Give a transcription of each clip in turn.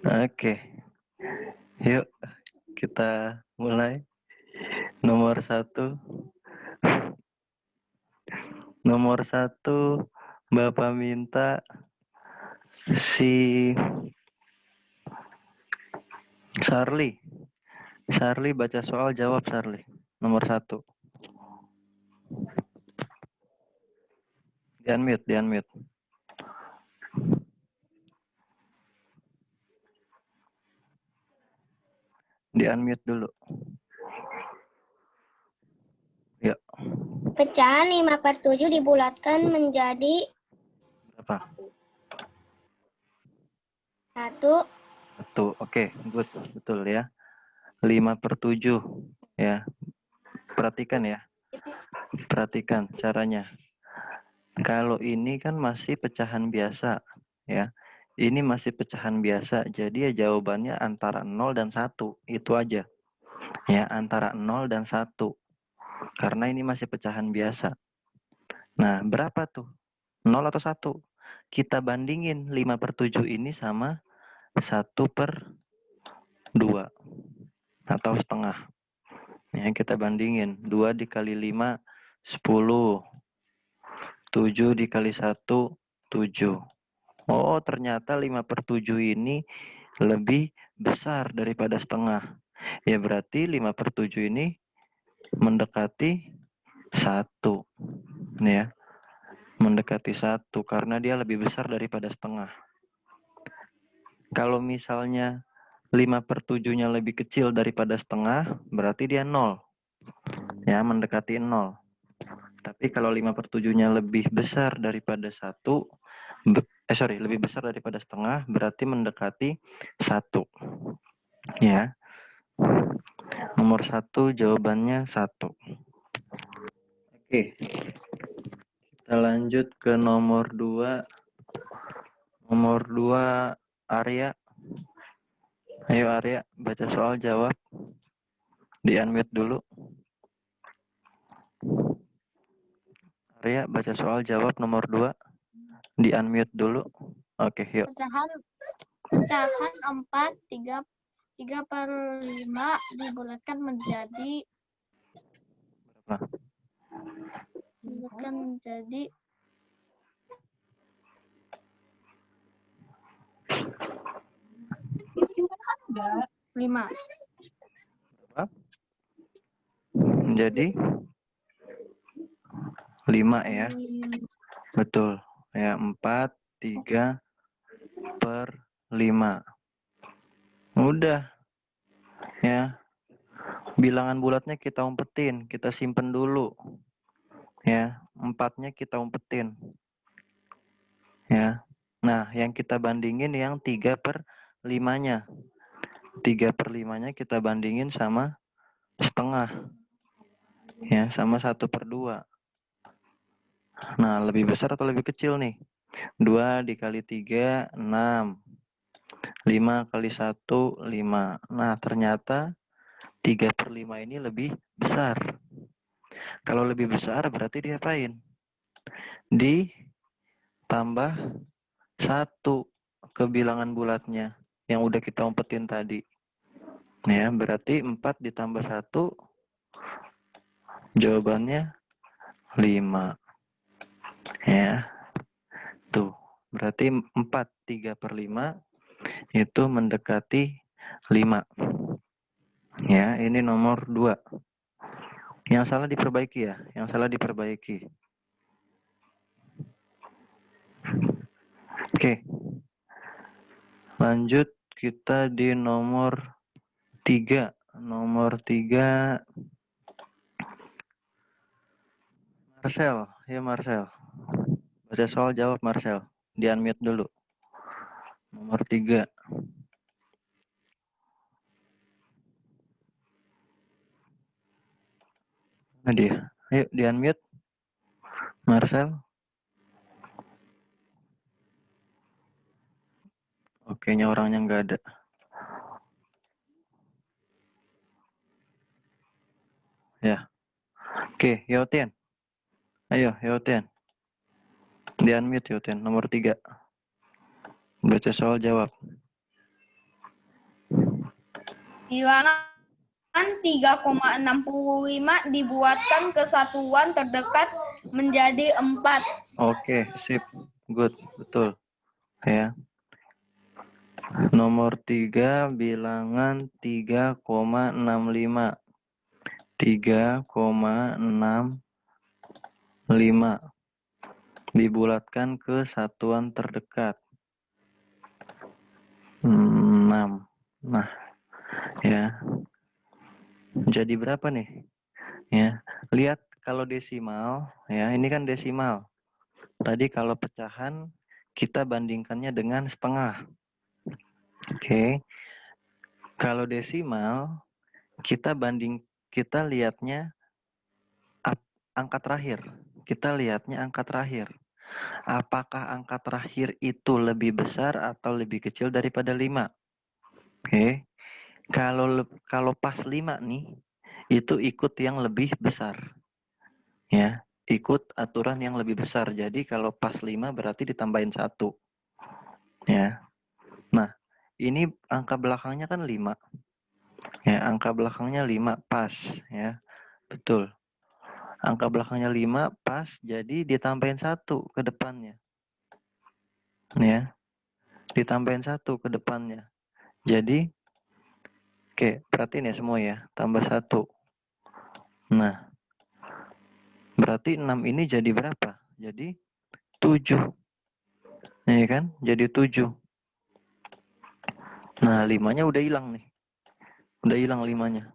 Oke, yuk kita mulai. Nomor satu, Bapak minta si Charlie baca soal, jawab Charlie. Nomor satu. Di unmute. Di unmute dulu. Ya. Pecahan 5/7 dibulatkan menjadi Berapa? 1. 1. Oke, good. Betul ya. 5/7 ya. Perhatikan ya. Perhatikan caranya. Kalau ini kan masih pecahan biasa ya. Ini masih pecahan biasa. Jadi ya jawabannya antara 0 dan 1. Itu aja. Ya, antara 0 dan 1. Karena ini masih pecahan biasa. Nah, berapa tuh? 0 atau 1? Kita bandingin 5/7 ini sama 1/2 atau setengah. Ya, kita bandingin. 2 dikali 5, 10. 7 dikali 1, 7. Oh, ternyata 5/7 ini lebih besar daripada setengah. Ya, berarti 5/7 ini mendekati 1. Ya, mendekati 1 karena dia lebih besar daripada setengah. Kalau misalnya 5/7-nya lebih kecil daripada setengah, berarti dia 0. Ya, mendekati 0. Tapi kalau 5/7-nya lebih besar daripada 1, lebih besar daripada setengah, berarti mendekati 1. Ya. Nomor 1 jawabannya 1. Oke. Kita lanjut ke nomor 2. Nomor 2, Arya. Ayo Arya, baca soal, jawab. Di unmute dulu. Arya, baca soal, jawab nomor 2. Di unmute dulu. Oke, yuk. Pecahan 4, 3/5 dibulatkan menjadi Berapa? Dibulatkan menjadi 5. Berapa? Menjadi 5 ya. Betul. Ya, 4, 3/5. Udah. Ya. Bilangan bulatnya kita umpetin, kita simpen dulu. Ya, 4-nya kita umpetin. Ya. Nah, yang kita bandingin yang 3/5-nya. 3/5-nya kita bandingin sama setengah. Ya, sama 1/2. Nah, lebih besar atau lebih kecil nih? 2 dikali 3, 6. 5 kali 1, 5. Nah, ternyata 3/5 ini lebih besar. Kalau lebih besar berarti diapain? Ditambah 1 ke bilangan bulatnya yang udah kita umpetin tadi. Ya, berarti 4 ditambah 1 jawabannya 5. Ya. Tuh, berarti 4 3/5 itu mendekati 5. Ya, ini nomor 2. Yang salah diperbaiki ya, yang salah diperbaiki. Oke. Lanjut kita di nomor 3. Nomor 3, Marcel. Ya, Marcel. Baca soal, jawab Marcel. Di unmute dulu. Nomor 3. Nah dia. Ayo di unmute. Marcel. Oke, nya orangnya nggak ada. Ya. Oke, Yotian. Ayo, Yotian. Di unmute Yotian. Nomor 3. Baca soal, jawab. Bilangan 3,65 dibuatkan ke satuan terdekat menjadi 4. Oke, sip. Good, betul. Ya. Nomor 3 bilangan 3,65. 3,65 dibulatkan ke satuan terdekat 6. Nah, ya. Jadi berapa nih? Ya, lihat kalau desimal, ya, ini kan desimal. Tadi kalau pecahan kita bandingkannya dengan setengah. Oke. Kalau desimal kita lihatnya angka terakhir. Kita lihatnya angka terakhir. Apakah angka terakhir itu lebih besar atau lebih kecil daripada 5? Oke. Kalau pas 5 nih, itu ikut yang lebih besar. Ya, ikut aturan yang lebih besar. Jadi kalau pas 5 berarti ditambahin 1. Ya. Nah, ini angka belakangnya kan 5. Ya, angka belakangnya 5 pas, ya. Betul. Angka belakangnya 5 pas, jadi ditambahin 1 ke depannya. Ya. Ditambahin 1 ke depannya. Jadi oke, perhatiin ya semua ya, tambah 1. Nah, berarti 6 ini jadi berapa? Jadi 7. Ya kan? Jadi 7. Nah, 5-nya udah hilang nih. Udah hilang 5-nya.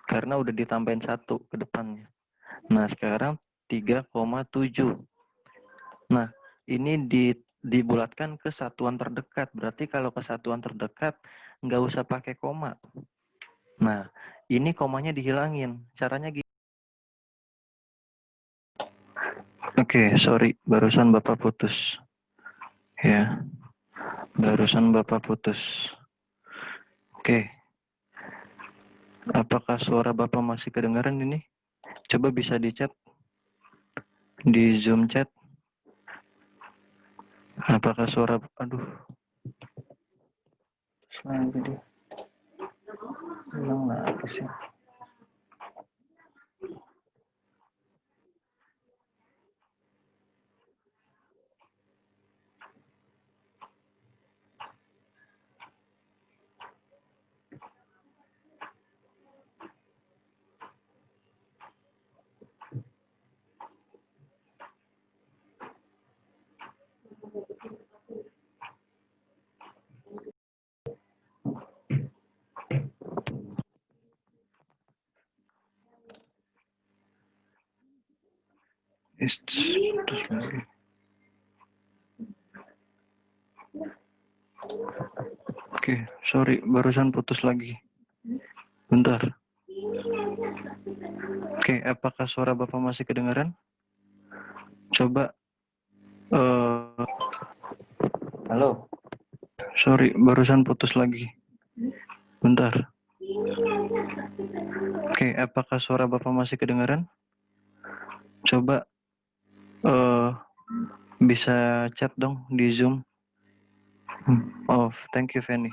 Karena udah ditambahin 1 ke depannya. Nah, sekarang 3,7. Nah, ini dibulatkan ke satuan terdekat. Berarti kalau ke satuan terdekat, nggak usah pakai koma. Nah, ini komanya dihilangin. Caranya gini. Oke, sorry. Barusan Bapak putus. Ya, barusan Bapak putus. Oke. Apakah suara Bapak masih kedengaran ini? Coba bisa di chat. Di Zoom chat. Apakah suara... Aduh. Lagi dia. Hilang lagi sih. Putus lagi. Oke, sorry. Barusan putus lagi. Bentar. Oke, apakah suara Bapak masih kedengaran? Coba. Halo. Sorry, barusan putus lagi. Bentar. Oke, apakah suara Bapak masih kedengaran? Coba bisa chat dong di Zoom. Oh, thank you, Fanny.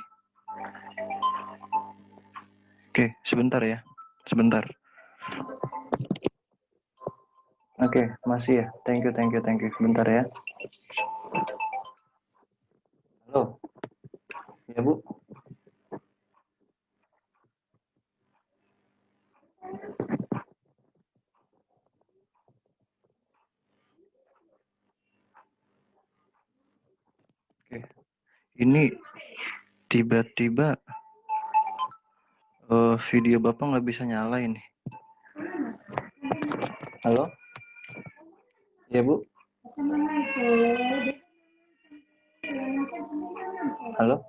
Oke, sebentar ya. Sebentar. Oke, masih ya. Thank you, thank you, thank you. Sebentar ya. Halo. Ya, Bu. Oke. Ini tiba-tiba video Bapak nggak bisa nyala ini. Halo? Ya, Bu? Halo?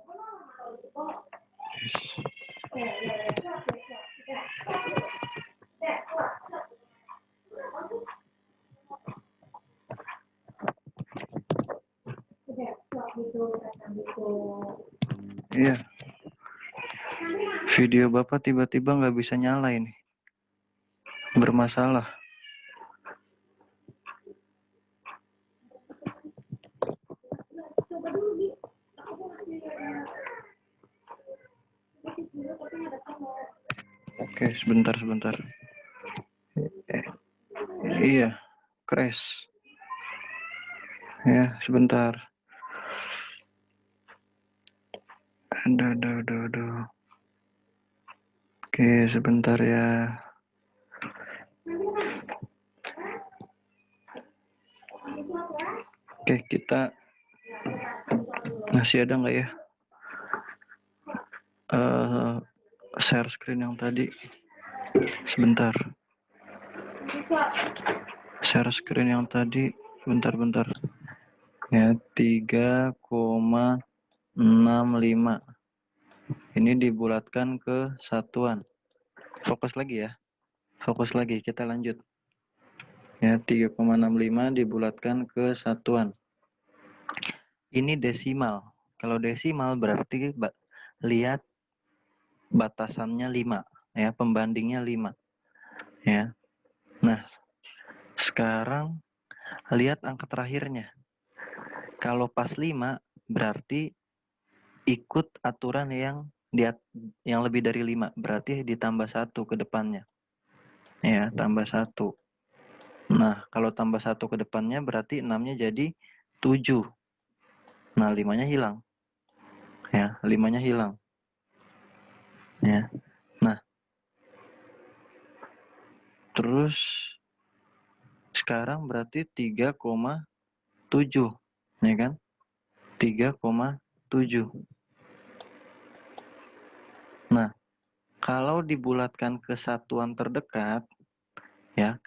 Iya. Video Bapak tiba-tiba nggak bisa nyala ini. Bermasalah. Oke, sebentar. Iya, crash. Ya, sebentar. Aduh. Oke, sebentar ya. Oke, kita masih ada nggak ya? Share screen yang tadi. Sebentar. Share screen yang tadi. Bentar. Ya, 3,65. Ini dibulatkan ke satuan. Fokus lagi ya. Kita lanjut. Ya, 3,65 dibulatkan ke satuan. Ini desimal. Kalau desimal berarti lihat batasannya 5, ya, pembandingnya 5. Ya. Nah, sekarang lihat angka terakhirnya. Kalau pas 5 berarti ikut aturan yang lebih dari 5, berarti ditambah 1 ke depannya. Ya, tambah 1. Nah, kalau tambah 1 ke depannya berarti 6-nya jadi 7. Nah, 5-nya hilang. Ya, 5-nya hilang. Ya. Nah, terus sekarang berarti 3,7, ya kan? 3,7. Nah, kalau dibulatkan ke satuan terdekat, ya,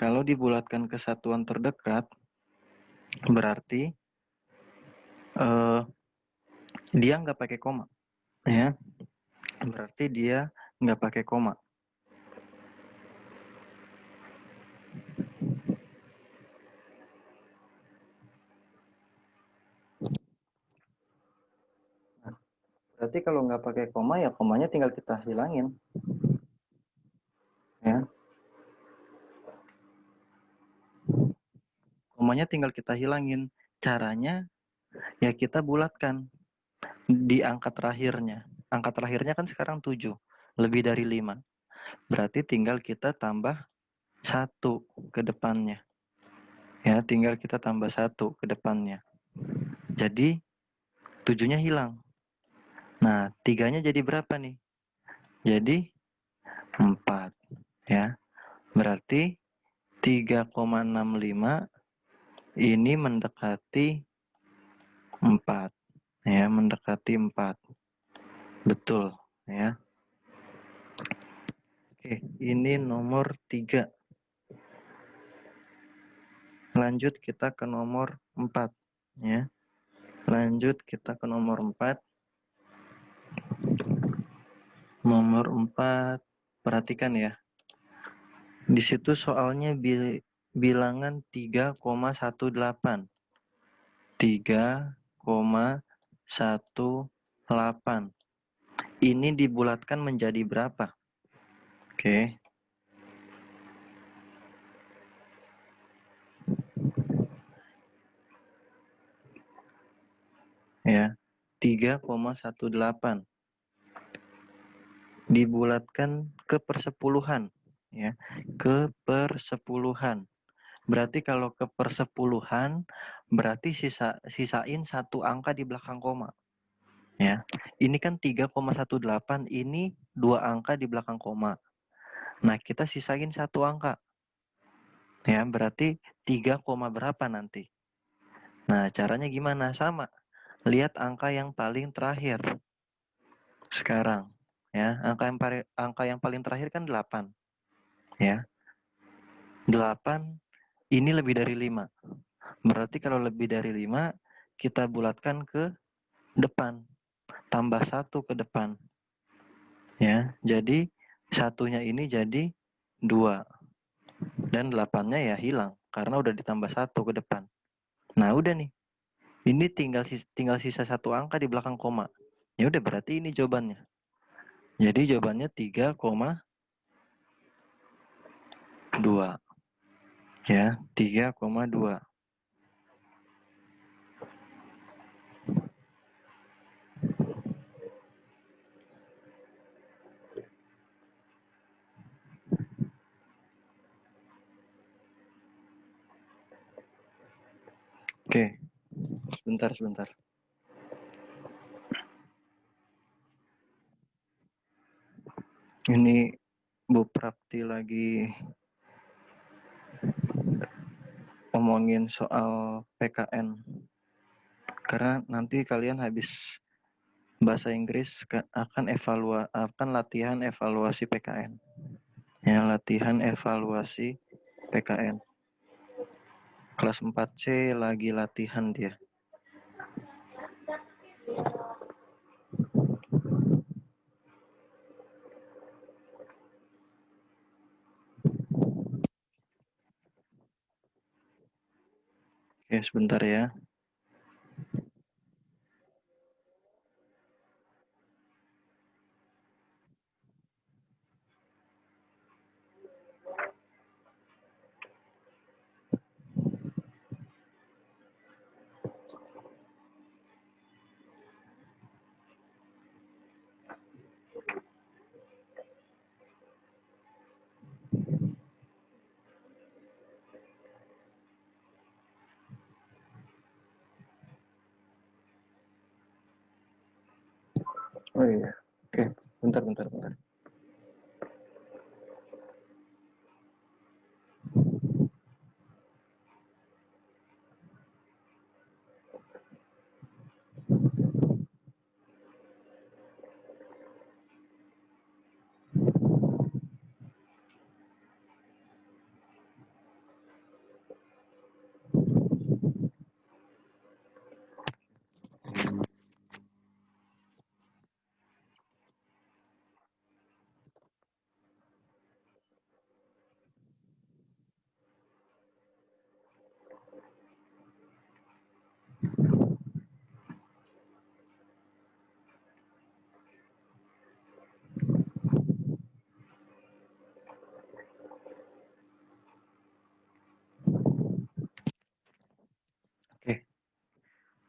berarti dia nggak pakai koma, ya. Berarti dia nggak pakai koma. Berarti kalau nggak pakai koma, ya komanya tinggal kita hilangin. Ya. Komanya tinggal kita hilangin. Caranya, ya kita bulatkan di angka terakhirnya. Angka terakhirnya kan sekarang 7. Lebih dari 5. Berarti tinggal kita tambah 1 ke depannya. Ya, tinggal kita tambah 1 ke depannya. Jadi, 7-nya hilang. Nah, 3-nya jadi berapa nih? Jadi 4, ya. Berarti 3,65 ini mendekati 4, ya, mendekati 4. Betul, ya. Oke, ini nomor 3. Lanjut kita ke nomor 4, ya. Lanjut kita ke nomor 4. Nomor 4, perhatikan ya. Di situ soalnya bilangan 3,18. 3,18. Ini dibulatkan menjadi berapa? Oke. Ya, 3,18 dibulatkan ke persepuluhan, ya, ke persepuluhan. Berarti kalau ke persepuluhan berarti sisain 1 angka di belakang koma. Ya. Ini kan 3,18, ini 2 angka di belakang koma. Nah, kita sisain 1 angka. Ya, berarti 3, berapa nanti? Nah, caranya gimana? Sama. Lihat angka yang paling terakhir. Sekarang, ya, angka yang paling terakhir kan 8. Ya. 8 ini lebih dari 5. Berarti kalau lebih dari 5, kita bulatkan ke depan. Tambah 1 ke depan. Ya, jadi 1-nya ini jadi 2. Dan 8-nya ya hilang karena udah ditambah 1 ke depan. Nah, udah nih. Ini tinggal sisa 1 angka di belakang koma. Ya udah, berarti ini jawabannya. Jadi jawabannya 3,2. Ya, 3,2. Oke. Sebentar. Ini Bu Prapti lagi ngomongin soal PKN. Karena nanti kalian habis bahasa Inggris akan latihan evaluasi PKN. Ya, latihan evaluasi PKN. Kelas 4C lagi latihan dia. Oke, sebentar ya. Oh iya. Oke, bentar. Oke.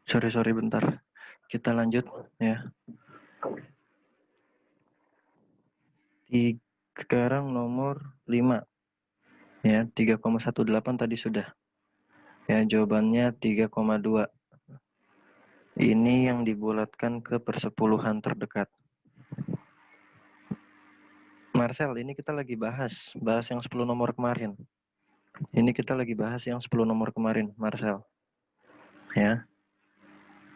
Sorry bentar. Kita lanjut ya. Sekarang nomor 5. Ya, 3,18 tadi sudah. Ya, jawabannya 3,2. Ini yang dibulatkan ke persepuluhan terdekat. Marcel, ini kita lagi bahas yang 10 nomor kemarin. Ini kita lagi bahas yang 10 nomor kemarin, Marcel. Ya.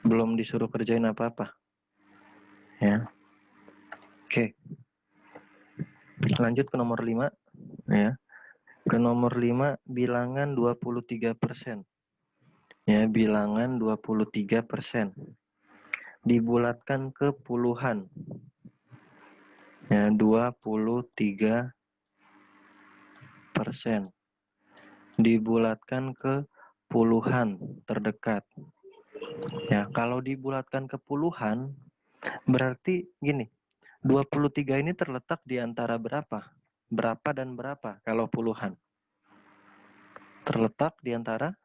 Belum disuruh kerjain apa-apa. Ya. Oke. Lanjut ke nomor 5. Ya. Ke nomor 5, bilangan 23%. Ya, bilangan 23%. Dibulatkan ke puluhan. Ya, 23%. Dibulatkan ke puluhan terdekat. Ya, kalau dibulatkan ke puluhan, berarti gini, 23 ini terletak di antara berapa? Berapa dan berapa kalau puluhan? Terletak di antara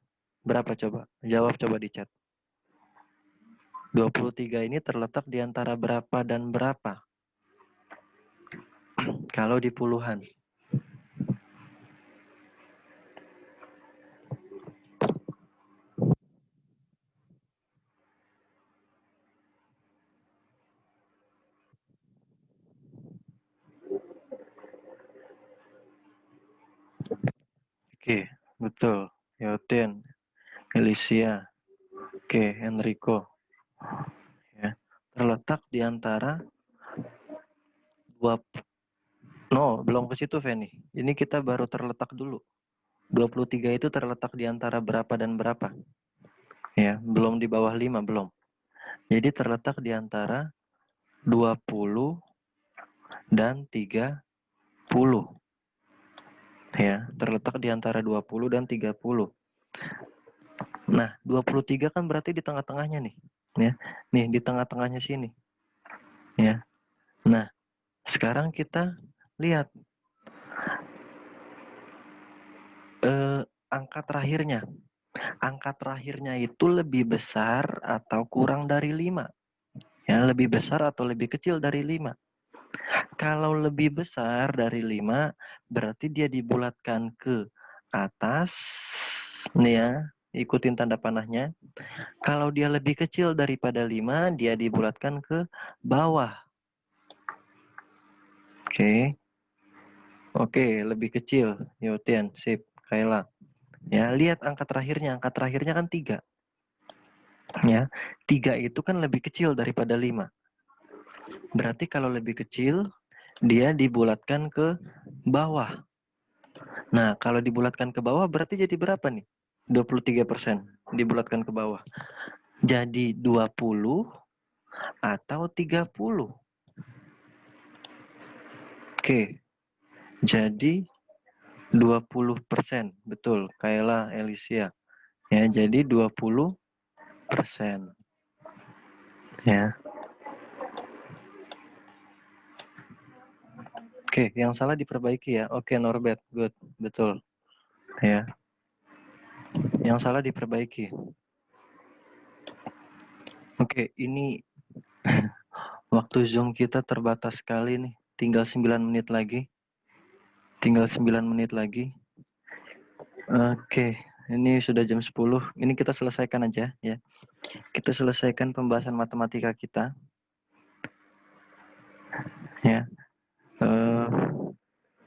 berapa coba? Jawab coba di chat. 23 ini terletak di antara berapa dan berapa? Kalau di puluhan. Oke, betul. Yoten, Alicia, oke, Enrico. Ya, terletak di antara belum ke situ, Feni. Ini kita baru terletak dulu. 23 itu terletak di antara berapa dan berapa? Ya, belum di bawah 5, belum. Jadi terletak di antara 20 dan 30. Ya, terletak di antara 20 dan 30. Nah, 23 kan berarti di tengah-tengahnya nih. Ya. Nih, di tengah-tengahnya sini. Ya. Nah, sekarang kita lihat angka terakhirnya. Angka terakhirnya itu lebih besar atau kurang dari 5. Ya, lebih besar atau lebih kecil dari 5. Kalau lebih besar dari 5, berarti dia dibulatkan ke atas, nih ikutin tanda panahnya. Kalau dia lebih kecil daripada 5, dia dibulatkan ke bawah. Oke. Oke, lebih kecil. Yotian, sip. Kaila. Ya, lihat angka terakhirnya. Angka terakhirnya kan 3. Ya, 3 itu kan lebih kecil daripada 5. Berarti kalau lebih kecil, dia dibulatkan ke bawah. Nah, kalau dibulatkan ke bawah berarti jadi berapa nih? 23% dibulatkan ke bawah. Jadi 20 atau 30? Oke. Jadi 20%. Betul, Kayla Alicia. Ya, jadi 20%. Ya. Oke, yang salah diperbaiki ya. Oke, Norbert. Good. Betul. Ya. Yang salah diperbaiki. Oke, ini waktu Zoom kita terbatas sekali nih. Tinggal 9 menit lagi. Tinggal 9 menit lagi. Oke, ini sudah jam 10. Ini kita selesaikan aja ya. Kita selesaikan pembahasan matematika kita. Ya.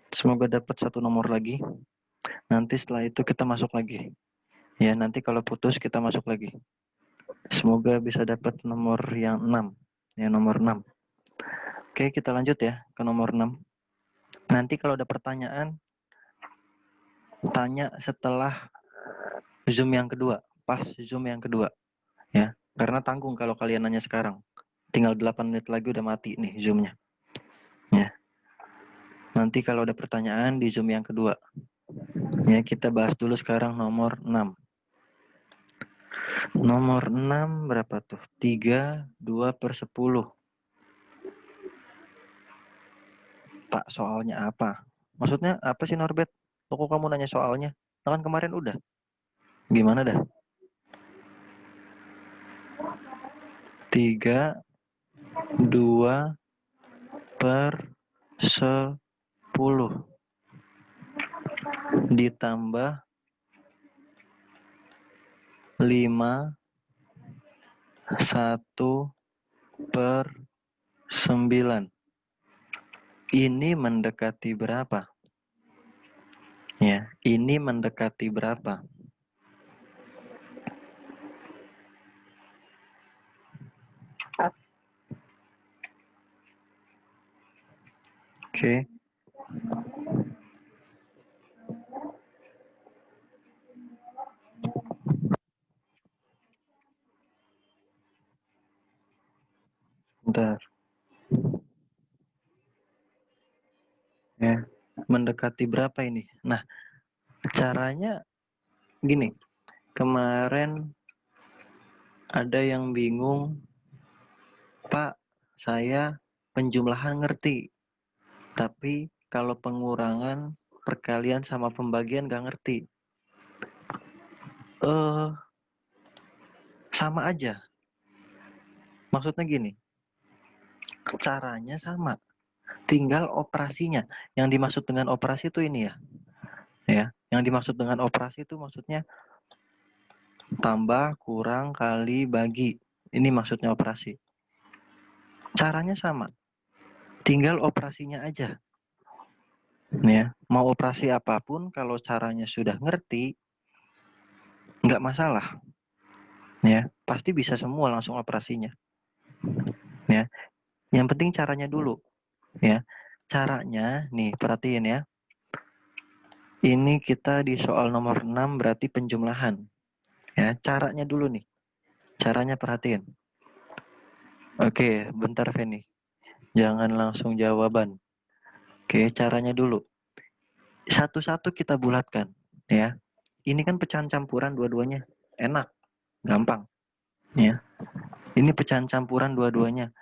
Semoga dapat satu nomor lagi. Nanti setelah itu kita masuk lagi. Ya, nanti kalau putus kita masuk lagi. Semoga bisa dapat nomor yang 6. Ya, nomor 6. Oke, kita lanjut ya ke nomor 6. Nanti kalau ada pertanyaan, tanya setelah Zoom yang kedua. Pas Zoom yang kedua. Ya, karena tanggung kalau kalian nanya sekarang. Tinggal 8 menit lagi udah mati nih Zoom-nya. Ya. Nanti kalau ada pertanyaan di Zoom yang kedua. Ya, kita bahas dulu sekarang nomor 6. Nomor 6 berapa tuh? 3/2/10. Pak, soalnya apa? Maksudnya apa sih Norbert? Kok kamu nanya soalnya? Kan kemarin udah. Gimana dah? 3/2/10 ditambah 5/1/9. Ini mendekati berapa? Ya, ini mendekati berapa? Oke. Bentar. Ya, mendekati berapa ini? Nah, caranya gini. Kemarin ada yang bingung, Pak, saya penjumlahan ngerti, tapi kalau pengurangan, perkalian sama pembagian gak ngerti. Sama aja. Maksudnya gini, caranya sama, tinggal operasinya. Yang dimaksud dengan operasi itu ini ya. Ya, yang dimaksud dengan operasi itu maksudnya tambah, kurang, kali, bagi. Ini maksudnya operasi. Caranya sama. Tinggal operasinya aja. Ya, mau operasi apapun kalau caranya sudah ngerti, nggak masalah. Ya, pasti bisa semua langsung operasinya. Ya. Yang penting caranya dulu. Ya. Caranya nih, perhatiin ya. Ini kita di soal nomor 6 berarti penjumlahan. Ya, caranya dulu nih. Caranya perhatiin. Oke, bentar Feni. Jangan langsung jawaban. Oke, caranya dulu. Satu-satu kita bulatkan, ya. Ini kan pecahan campuran dua-duanya. Enak, gampang. Ya. Ini pecahan campuran dua-duanya.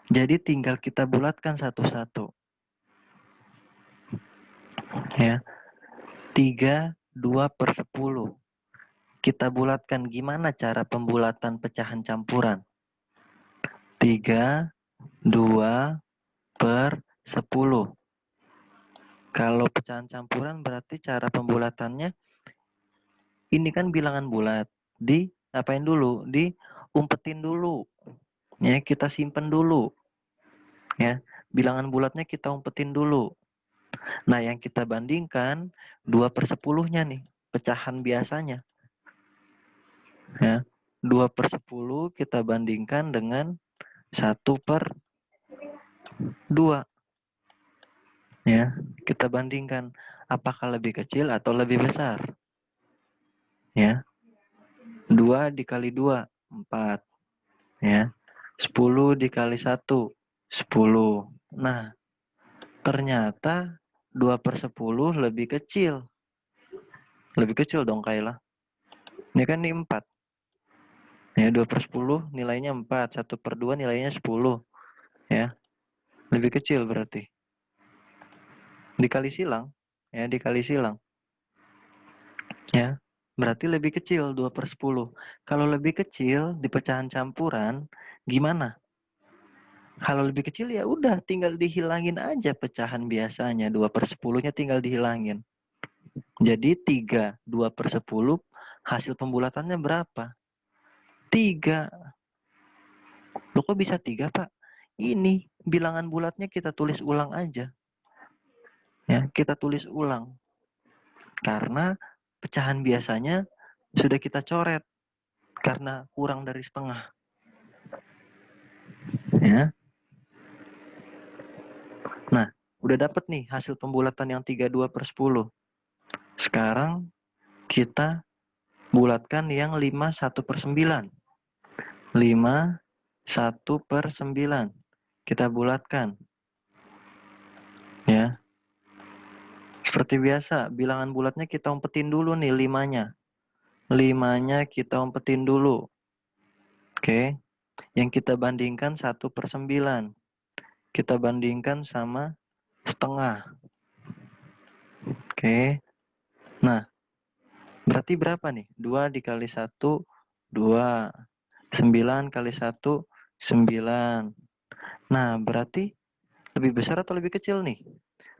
Jadi tinggal kita bulatkan satu-satu. Ya. 3/2/10. Kita bulatkan, gimana cara pembulatan pecahan campuran? 3/2/10. Kalau pecahan campuran berarti cara pembulatannya, ini kan bilangan bulat. diapain dulu? Diumpetin dulu. Ya, kita simpen dulu. Ya, bilangan bulatnya kita umpetin dulu. Nah, yang kita bandingkan 2/10-nya nih, pecahan biasanya. Ya, 2/10 kita bandingkan dengan 1/2. Ya, kita bandingkan apakah lebih kecil atau lebih besar. Ya, 2 dikali 2, 4. Ya, 10 dikali 1, 10. Nah, ternyata 2/10 lebih kecil. Lebih kecil dong, Kayla. Ini kan ini 4. Ya, 2/10 nilainya 4. 1/2 nilainya 10. Ya, lebih kecil berarti. Dikali silang. Ya, dikali silang. Ya, berarti lebih kecil 2/10. Kalau lebih kecil di pecahan campuran, gimana? Kalau lebih kecil ya udah tinggal dihilangin aja pecahan biasanya. 2/10-nya tinggal dihilangin. Jadi 3, 2/10 hasil pembulatannya berapa? 3. Loh kok bisa 3, Pak? Ini bilangan bulatnya kita tulis ulang aja. Ya, kita tulis ulang. Karena pecahan biasanya sudah kita coret karena kurang dari setengah. Ya. Nah, udah dapet nih hasil pembulatan yang 32/10. Sekarang kita bulatkan yang 5/1/9. 5/1/9. Kita bulatkan. Ya. Seperti biasa, bilangan bulatnya kita umpetin dulu nih 5-nya. 5-nya kita umpetin dulu. Oke. Yang kita bandingkan 1/9. Kita bandingkan sama setengah. Oke. Nah, berarti berapa nih? 2 dikali 1, 2. 9 kali 1, 9. Nah, berarti lebih besar atau lebih kecil nih?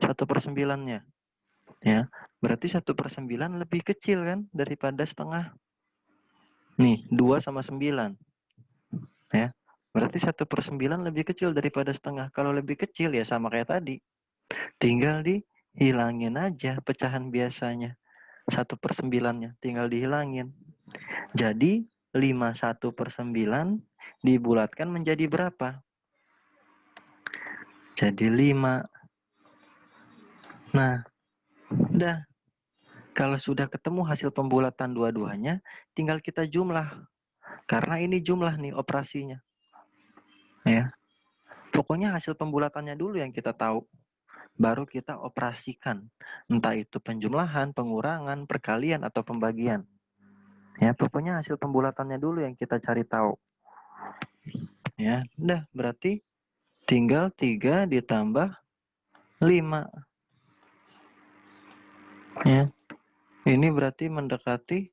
1/9-nya. Ya, berarti 1/9 lebih kecil kan daripada setengah. Nih, 2 sama 9. Ya, berarti 1/9 lebih kecil daripada setengah. Kalau lebih kecil ya sama kayak tadi. Tinggal dihilangin aja pecahan biasanya. 1/9-nya tinggal dihilangin. Jadi 5/1/9 dibulatkan menjadi berapa? Jadi 5. Nah, udah. Kalau sudah ketemu hasil pembulatan dua-duanya, tinggal kita jumlah. Karena ini jumlah nih operasinya. Ya. Pokoknya hasil pembulatannya dulu yang kita tahu. Baru kita operasikan. Entah itu penjumlahan, pengurangan, perkalian, atau pembagian. Ya, pokoknya hasil pembulatannya dulu yang kita cari tahu. Ya, udah berarti tinggal 3 ditambah 5. Ya. Ini berarti mendekati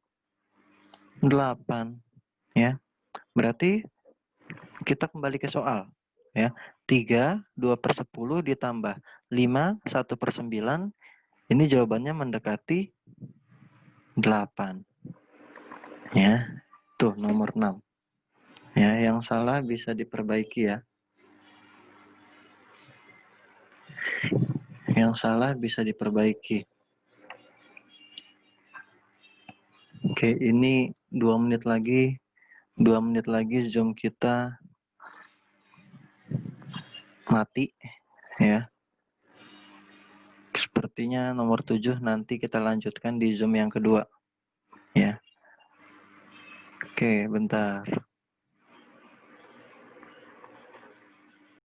8. Ya. Berarti kita kembali ke soal. Ya. 3, 2/10 ditambah 5, 1/9. Ini jawabannya mendekati 8. Ya. Tuh nomor 6. Ya, yang salah bisa diperbaiki ya. Yang salah bisa diperbaiki. Oke, ini 2 menit lagi. 2 menit lagi Zoom kita mati. Ya. Sepertinya nomor 7 nanti kita lanjutkan di Zoom yang kedua. Ya. Oke, bentar.